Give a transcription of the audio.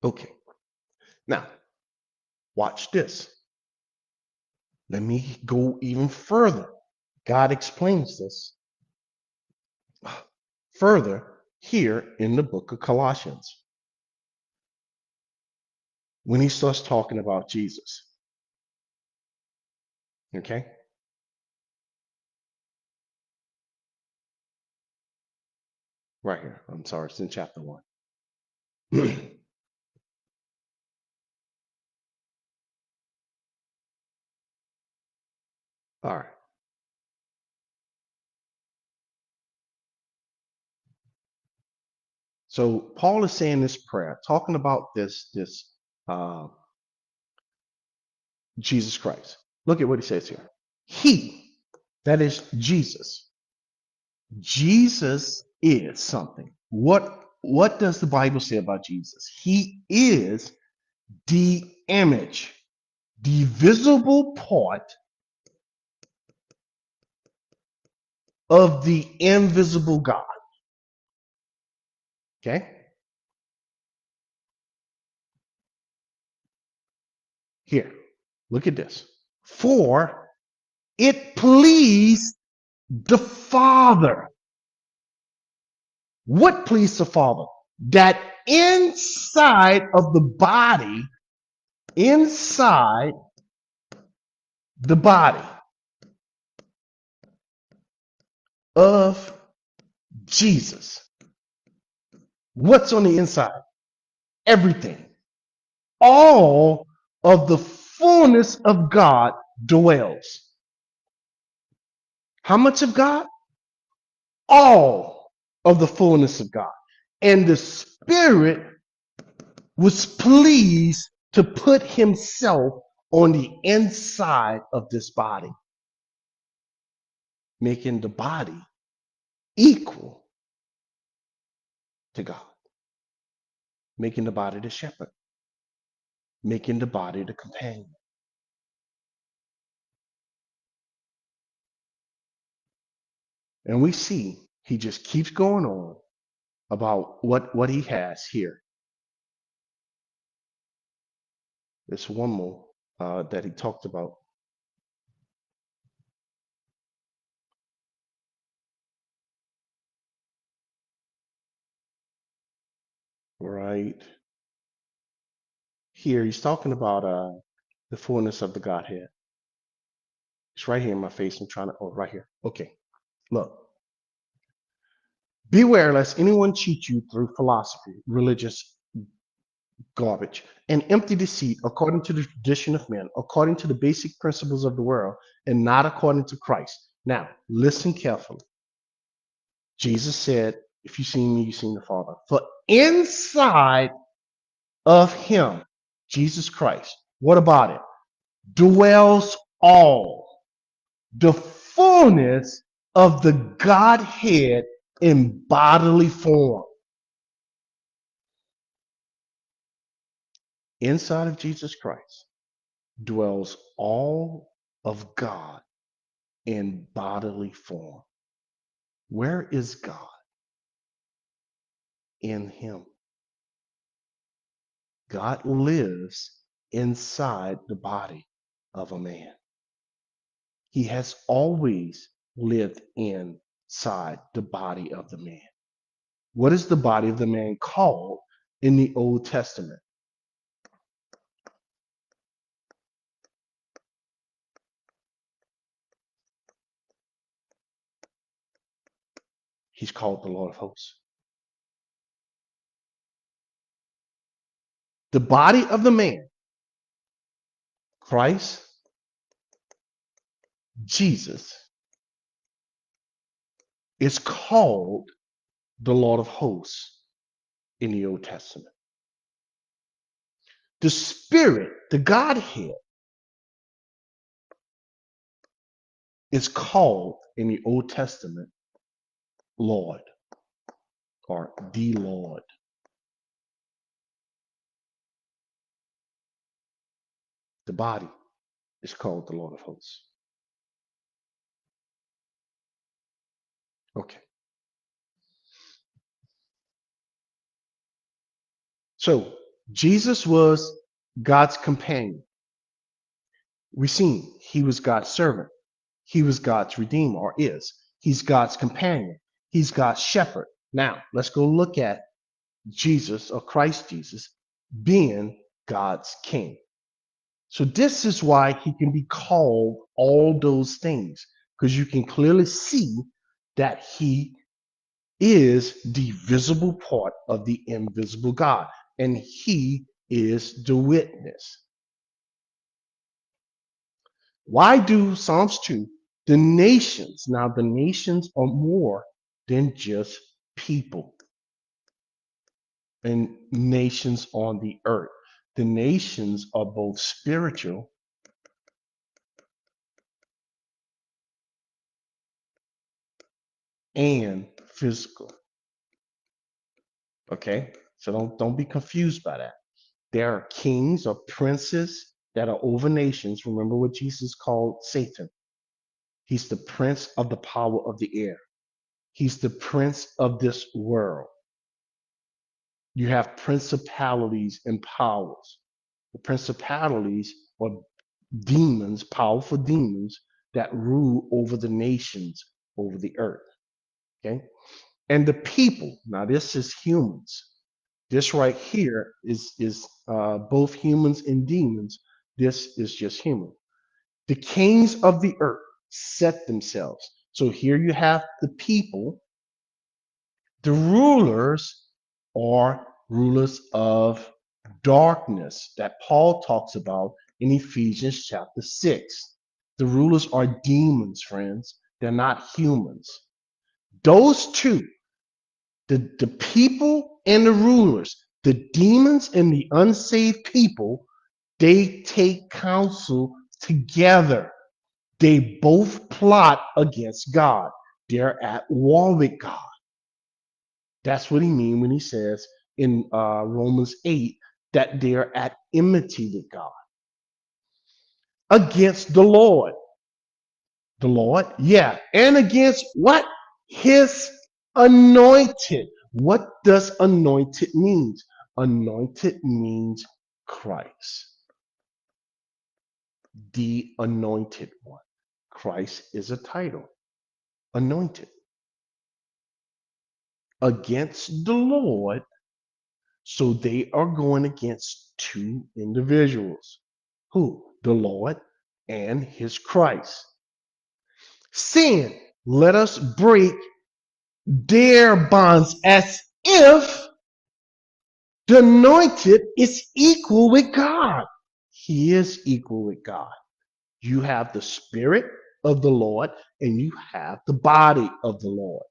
Okay. Now, watch this. Let me go even further. God explains this further here in the book of Colossians when he starts talking about Jesus. Okay? Right here. I'm sorry, it's in chapter 1. All right. So Paul is saying this prayer, talking about this uh, Jesus Christ. Look at what he says here. He, that is Jesus. Jesus is something. What does the Bible say about Jesus? He is the image, the visible part of the invisible God. Okay? Here, look at this. For it pleased the Father. What pleased the Father? That inside the body of Jesus. What's on the inside? Everything. All of the fullness of God dwells. How much of God? All of the fullness of God. And the Spirit was pleased to put himself on the inside of this body, making the body equal to God, making the body the shepherd, making the body the companion. And we see he just keeps going on about what he has here. There's one more that he talked about. Right here, he's talking about the fullness of the Godhead. It's right here in my face. I'm trying to, oh, right here. Okay, look. Beware lest anyone cheat you through philosophy, religious garbage, and empty deceit according to the tradition of men, according to the basic principles of the world, and not according to Christ. Now, listen carefully. Jesus said, if you see me, you seen the Father. For inside of him, Jesus Christ, what about it? Dwells all the fullness of the Godhead in bodily form. Inside of Jesus Christ dwells all of God in bodily form. Where is God? In him. God lives inside the body of a man. He has always lived inside the body of the man. What is the body of the man called in the Old Testament? He's called the Lord of hosts. The body of the man, Christ, Jesus, is called the Lord of hosts in the Old Testament. The Spirit, the Godhead, is called in the Old Testament Lord or the Lord. The body is called the Lord of hosts. Okay. So Jesus was God's companion. We seen he was God's servant. He was God's redeemer, or is. He's God's companion. He's God's shepherd. Now, let's go look at Jesus, or Christ Jesus, being God's king. So this is why he can be called all those things, because you can clearly see that he is the visible part of the invisible God, and he is the witness. Why do Psalms 2? The nations, now the nations are more than just people and nations on the earth. The nations are both spiritual and physical. Okay? So don't be confused by that. There are kings or princes that are over nations. Remember what Jesus called Satan. He's the prince of the power of the air. He's the prince of this world. You have principalities and powers. The principalities are demons, powerful demons that rule over the nations, over the earth. Okay? And the people, now this is humans. This right here is both humans and demons. This is just human. The kings of the earth set themselves. So here you have the people. The rulers are rulers of darkness that Paul talks about in Ephesians chapter 6. The rulers are demons, friends. They're not humans. Those two, the people and the rulers, the demons and the unsaved people, they take counsel together. They both plot against God. They're at war with God. That's what he means when he says in Romans 8 that they're at enmity with God. Against the Lord. The Lord, yeah. And against what? His anointed. What does anointed mean? Anointed means Christ, the anointed one. Christ is a title. Anointed. Against the Lord. So they are going against two individuals. Who? The Lord and his Christ. Saying, let us break their bonds, as if the anointed is equal with God. He is equal with God. You have the spirit of the Lord and you have the body of the Lord.